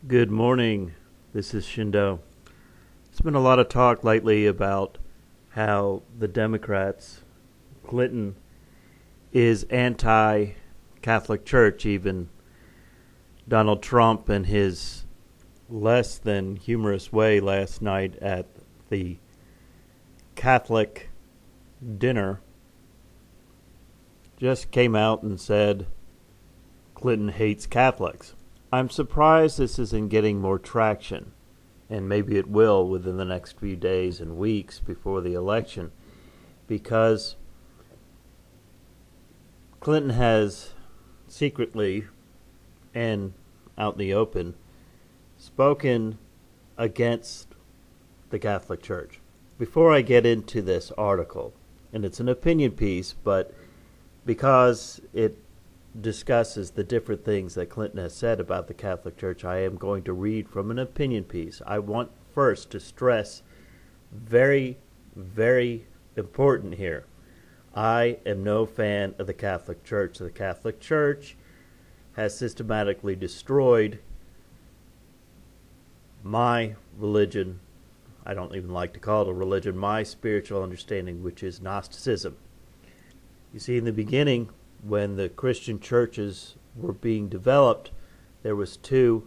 Good morning. This is Shindo. There's been a lot of talk lately about how the Democrats, Clinton, is anti-Catholic Church. Even Donald Trump, in his less than humorous way last night at the Catholic dinner, just came out and said Clinton hates Catholics. I'm surprised this isn't getting more traction, and maybe it will within the next few days and weeks before the election, because Clinton has secretly and out in the open spoken against the Catholic Church. Before I get into this article, and it's an opinion piece, but because it discusses the different things that Clinton has said about the Catholic Church, I am going to read from an opinion piece. I want first to stress very, very important here. I am no fan of the Catholic Church. The Catholic Church has systematically destroyed my religion. I don't even like to call it a religion, my spiritual understanding, which is Gnosticism. You see, in the beginning, when the Christian churches were being developed, there was two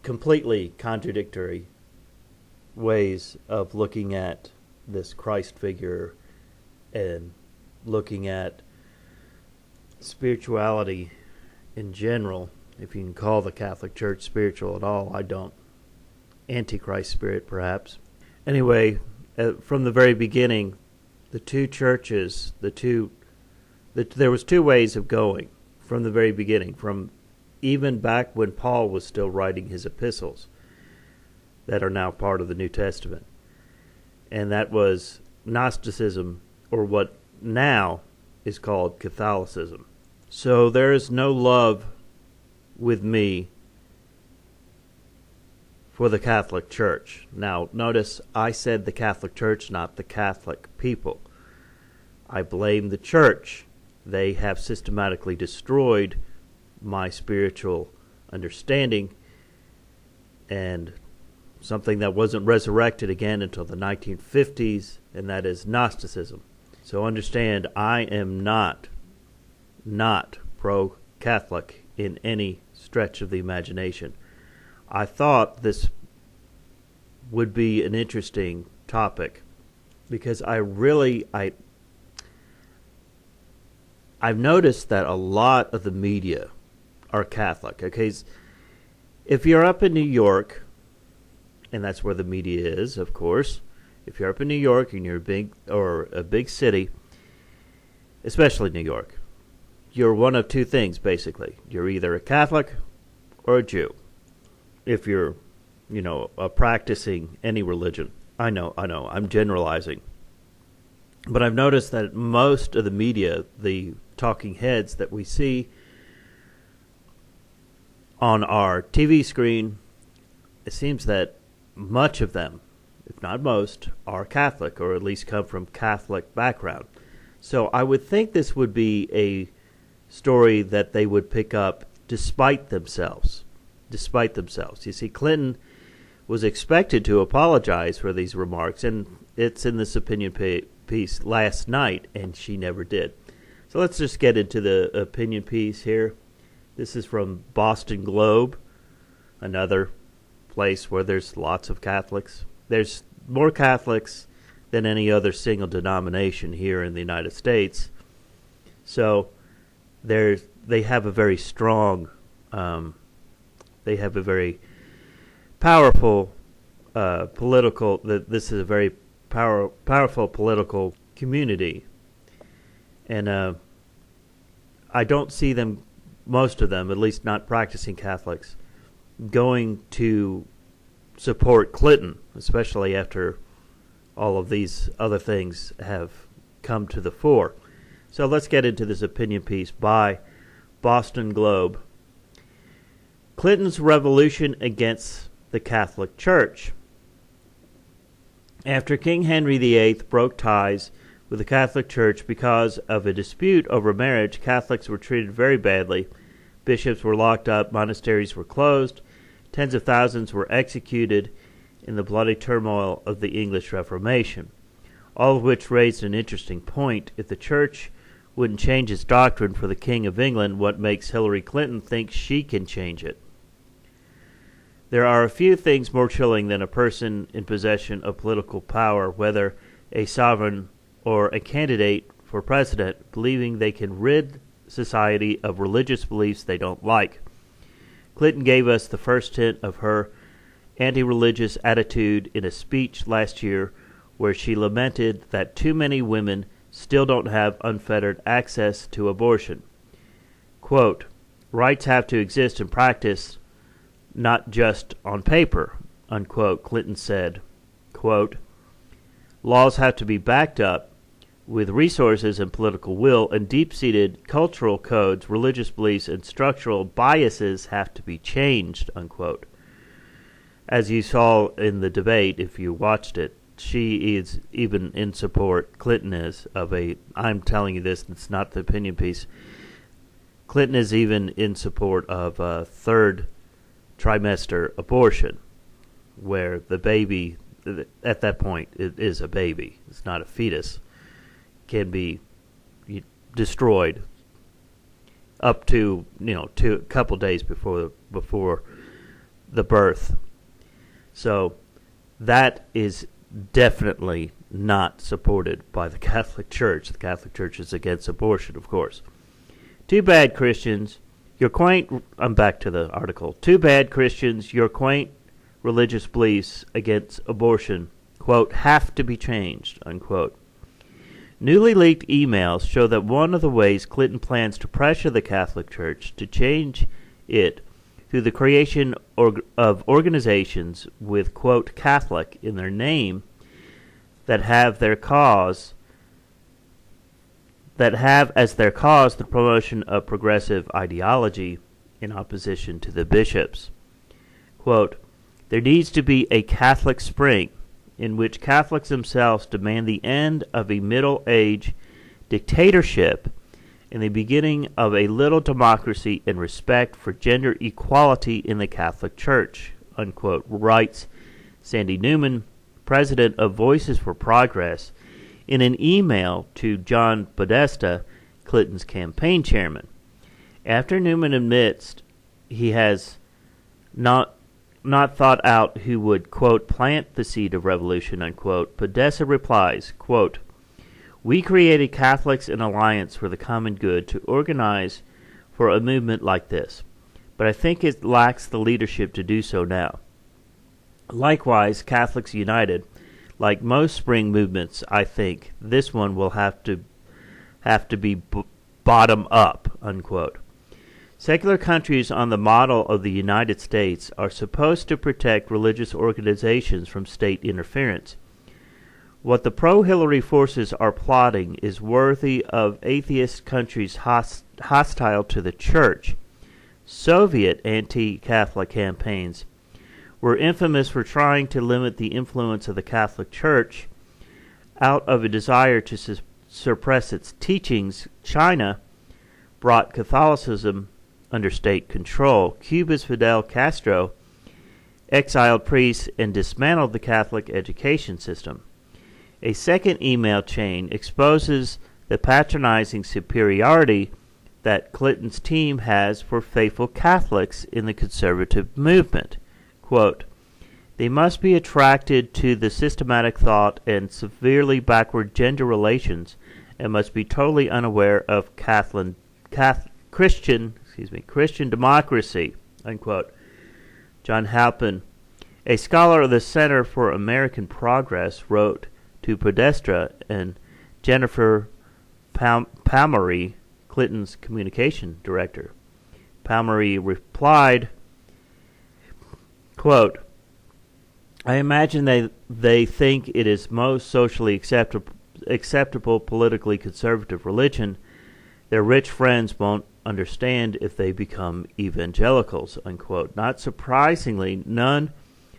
completely contradictory ways of looking at this Christ figure and looking at spirituality in general, if you can call the Catholic Church spiritual at all. I don't. Antichrist spirit, perhaps. Anyway, from the very beginning, the two churches, there was two ways of going from the very beginning, from even back when Paul was still writing his epistles that are now part of the New Testament. And that was Gnosticism, or what now is called Catholicism. So there is no love with me for the Catholic Church. Now, notice I said the Catholic Church, not the Catholic people. I blame the Church. They have systematically destroyed my spiritual understanding, and something that wasn't resurrected again until the 1950s, and that is Gnosticism. So understand, I am not pro-Catholic in any stretch of the imagination. I thought this would be an interesting topic because I've noticed that a lot of the media are Catholic. Okay, if you're up in New York, and that's where the media is, of course. If you're up in New York and you're a big city, especially New York, you're one of two things basically. You're either a Catholic or a Jew. If you're, practicing any religion. I know, I'm generalizing. But I've noticed that most of the media, the talking heads that we see on our TV screen, it seems that much of them, if not most, are Catholic, or at least come from Catholic background. So I would think this would be a story that they would pick up despite themselves. You see, Clinton was expected to apologize for these remarks, and it's in this opinion piece last night, and she never did. So let's just get into the opinion piece here. This is from Boston Globe, another place where there's lots of Catholics. There's more Catholics than any other single denomination here in the United States. So they have a very strong, they have a very powerful political, this is a very powerful political community. And I don't see them, most of them, at least not practicing Catholics, going to support Clinton, especially after all of these other things have come to the fore. So let's get into this opinion piece by Boston Globe. Clinton's revolution against the Catholic Church. After King Henry VIII broke ties with the Catholic Church because of a dispute over marriage, Catholics were treated very badly Bishops were locked up, monasteries were closed, tens of thousands were executed in the bloody turmoil of the English Reformation. All of which raised an interesting point. If the Church wouldn't change its doctrine for the King of England, what makes Hillary Clinton think she can change it? There are a few things more chilling than a person in possession of political power, whether a sovereign or a candidate for president, believing they can rid society of religious beliefs they don't like. Clinton gave us the first hint of her anti-religious attitude in a speech last year where she lamented that too many women still don't have unfettered access to abortion. Quote, rights have to exist in practice, not just on paper, unquote, Clinton said. Quote, laws have to be backed up with resources and political will, and deep-seated cultural codes, religious beliefs, and structural biases have to be changed, unquote. As you saw in the debate, if you watched it, she is even in support, Clinton is, I'm telling you this, it's not the opinion piece, Clinton is even in support of a third trimester abortion, where the baby, at that point, it is a baby, it's not a fetus, can be destroyed up to, a couple days before the birth. So that is definitely not supported by the Catholic Church. The Catholic Church is against abortion, of course. Too bad, Christians, your quaint... I'm back to the article. Too bad, Christians, your quaint religious beliefs against abortion, quote, have to be changed, unquote. Newly leaked emails show that one of the ways Clinton plans to pressure the Catholic Church to change it through the creation of organizations with, quote, Catholic in their name that have as their cause the promotion of progressive ideology in opposition to the bishops. Quote, there needs to be a Catholic spring in which Catholics themselves demand the end of a Middle Age dictatorship and the beginning of a little democracy and respect for gender equality in the Catholic Church, unquote, writes Sandy Newman, president of Voices for Progress, in an email to John Podesta, Clinton's campaign chairman. After Newman admits he has not thought out who would, quote, plant the seed of revolution, unquote, Podesta replies, quote, we created Catholics in Alliance for the Common Good to organize for a movement like this, but I think it lacks the leadership to do so now. Likewise, Catholics United, like most spring movements, I think this one will have to be bottom up, unquote. Secular countries on the model of the United States are supposed to protect religious organizations from state interference. What the pro-Hillary forces are plotting is worthy of atheist countries hostile to the Church. Soviet anti-Catholic campaigns were infamous for trying to limit the influence of the Catholic Church. Out of a desire to suppress its teachings, China brought Catholicism under state control. Cuba's Fidel Castro exiled priests and dismantled the Catholic education system. A second email chain exposes the patronizing superiority that Clinton's team has for faithful Catholics in the conservative movement. Quote, they must be attracted to the systematic thought and severely backward gender relations and must be totally unaware of Christian democracy, unquote. John Halpin, a scholar of the Center for American Progress, wrote to Podesta and Jennifer Palmieri, Clinton's communication director. Palmieri replied, quote, I imagine they think it is most socially acceptable politically conservative religion. Their rich friends won't understand if they become evangelicals, unquote. Not surprisingly, none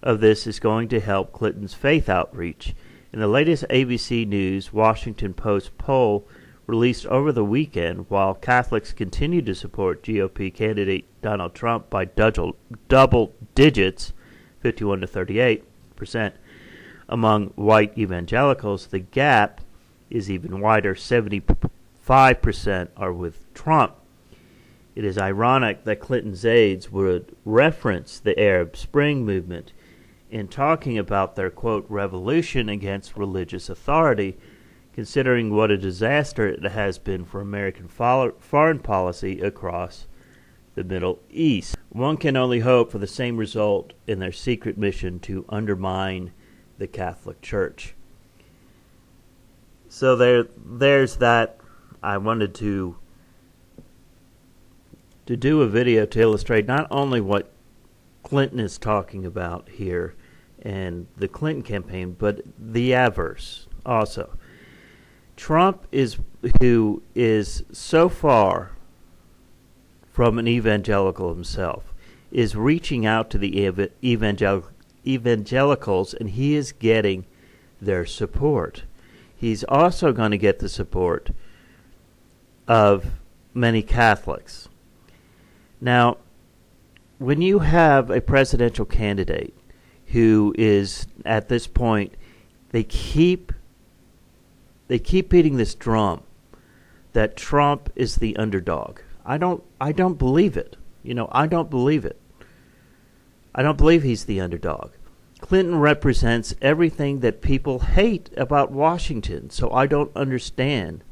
of this is going to help Clinton's faith outreach. In the latest ABC News Washington Post poll released over the weekend, while Catholics continue to support GOP candidate Donald Trump by double digits, 51 to 38%. Among white evangelicals, the gap is even wider. 75% are with Trump. It is ironic that Clinton's aides would reference the Arab Spring movement in talking about their, quote, revolution against religious authority, considering what a disaster it has been for American foreign policy across the Middle East. One can only hope for the same result in their secret mission to undermine the Catholic Church. So there's that. I wanted to do a video to illustrate not only what Clinton is talking about here and the Clinton campaign, but the adverse also. Trump who is so far from an evangelical himself, is reaching out to the evangelicals, and he is getting their support. He's also going to get the support of many Catholics. Now, when you have a presidential candidate who is, at this point, they keep beating this drum that Trump is the underdog. I don't believe it. I don't believe it. I don't believe he's the underdog. Clinton represents everything that people hate about Washington, so I don't understand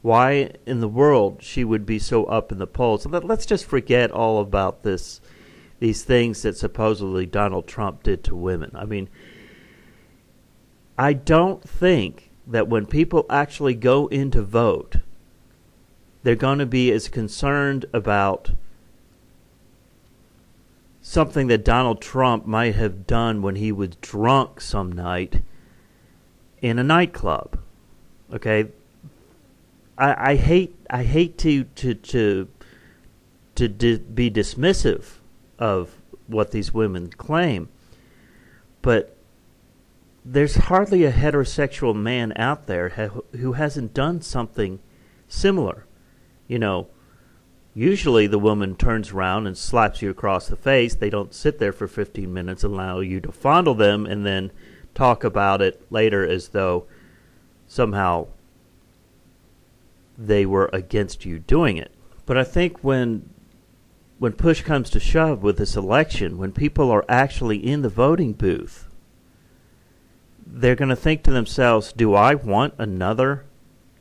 why in the world she would be so up in the polls. Let's just forget all about these things that supposedly Donald Trump did to women. I mean, I don't think that when people actually go in to vote, they're going to be as concerned about something that Donald Trump might have done when he was drunk some night in a nightclub. Okay, I hate to be dismissive of what these women claim, but there's hardly a heterosexual man out there who hasn't done something similar. Usually the woman turns around and slaps you across the face. They don't sit there for 15 minutes and allow you to fondle them and then talk about it later as though somehow they were against you doing it. But I think when push comes to shove with this election, when people are actually in the voting booth, they're going to think to themselves, do I want another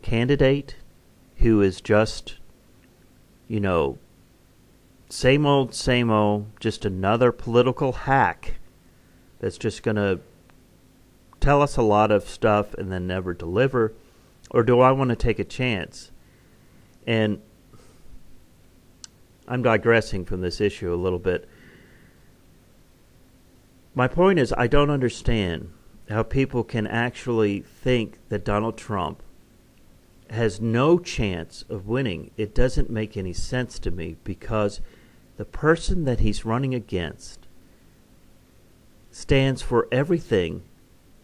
candidate who is just, same old, just another political hack that's just going to tell us a lot of stuff and then never deliver? Or do I want to take a chance? And I'm digressing from this issue a little bit. My point is, I don't understand how people can actually think that Donald Trump has no chance of winning. It doesn't make any sense to me, because the person that he's running against stands for everything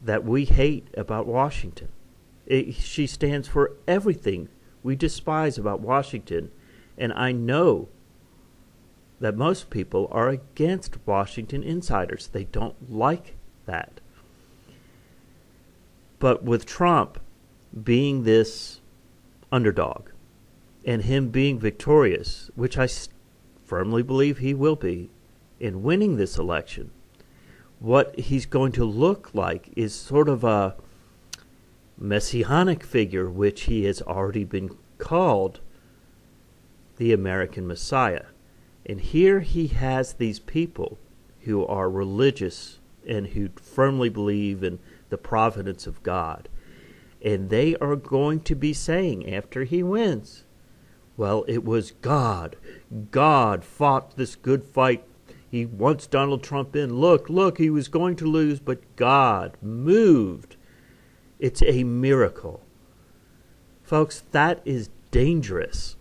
that we hate about Washington. She stands for everything we despise about Washington, and I know that most people are against Washington insiders. They don't like that. But with Trump being this underdog and him being victorious, which I firmly believe he will be, in winning this election, what he's going to look like is sort of a messianic figure, which he has already been called the American Messiah. And here he has these people who are religious and who firmly believe in the providence of God. And they are going to be saying after he wins, well, it was God. God fought this good fight. He wants Donald Trump in. Look, he was going to lose, but God moved. It's a miracle. Folks, that is dangerous.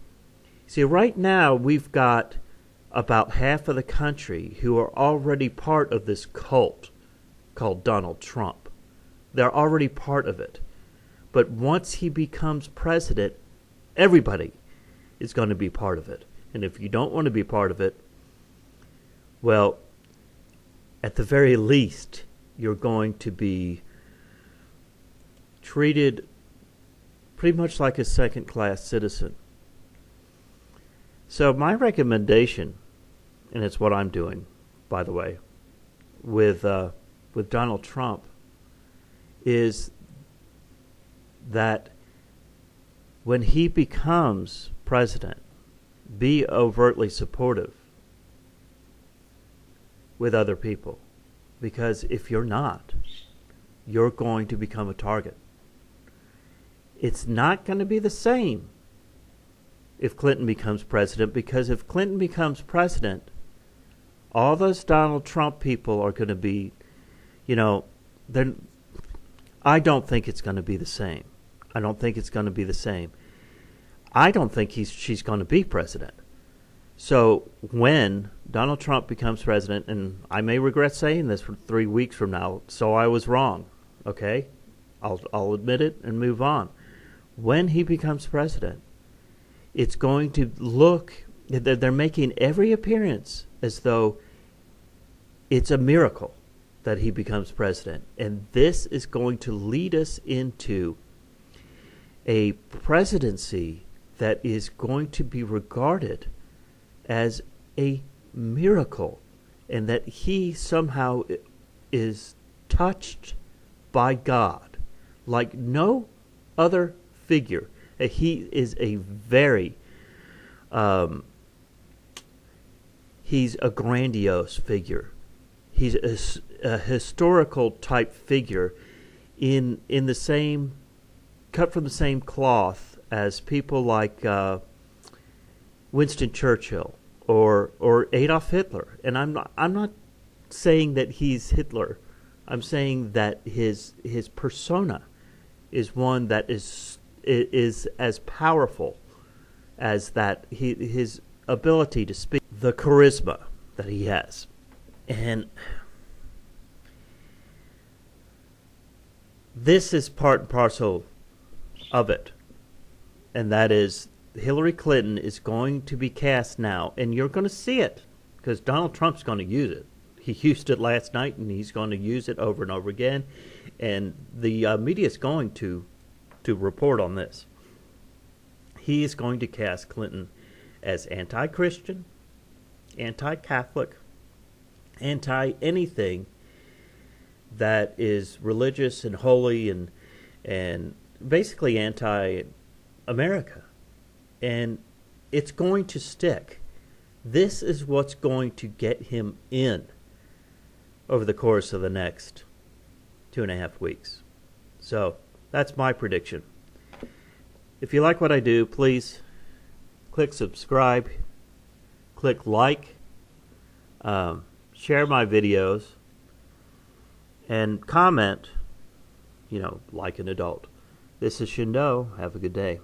See, right now we've got about half of the country who are already part of this cult called Donald Trump. They're already part of it. But once he becomes president, Everybody is going to be part of it. And if you don't want to be part of it, well, at the very least, you're going to be treated pretty much like a second-class citizen. So my recommendation, and it's what I'm doing, by the way, with Donald Trump, is that when he becomes president, be overtly supportive with other people. Because if you're not, you're going to become a target. It's not going to be the same if Clinton becomes president, because if Clinton becomes president, all those Donald Trump people are going to be, I don't think it's going to be the same. I don't think it's going to be the same. I don't think she's going to be president. So when Donald Trump becomes president, and I may regret saying this for 3 weeks from now, so I was wrong, okay? I'll admit it and move on. When he becomes president, it's going to look, they're making every appearance as though it's a miracle that he becomes president. And this is going to lead us into a presidency that is going to be regarded as a miracle, and that he somehow is touched by God like no other figure. He is a very, he's a grandiose figure. He's a historical type figure in the same, cut from the same cloth as people like Winston Churchill or Adolf Hitler. And I'm not saying that he's Hitler. I'm saying that his persona is one that is as powerful as that his ability to speak, the charisma that he has. And this is part and parcel of it. And that is, Hillary Clinton is going to be cast now, and you're going to see it, because Donald Trump's going to use it. He used it last night, and he's going to use it over and over again. And the media is going to report on this. He is going to cast Clinton as anti-Christian, anti-Catholic, anti-anything that is religious and holy, and basically anti-America. And it's going to stick. This is what's going to get him in over the course of the next 2.5 weeks. So that's my prediction. If you like what I do, please click subscribe, click like, share my videos, and comment, like an adult. This is Shindo. Have a good day.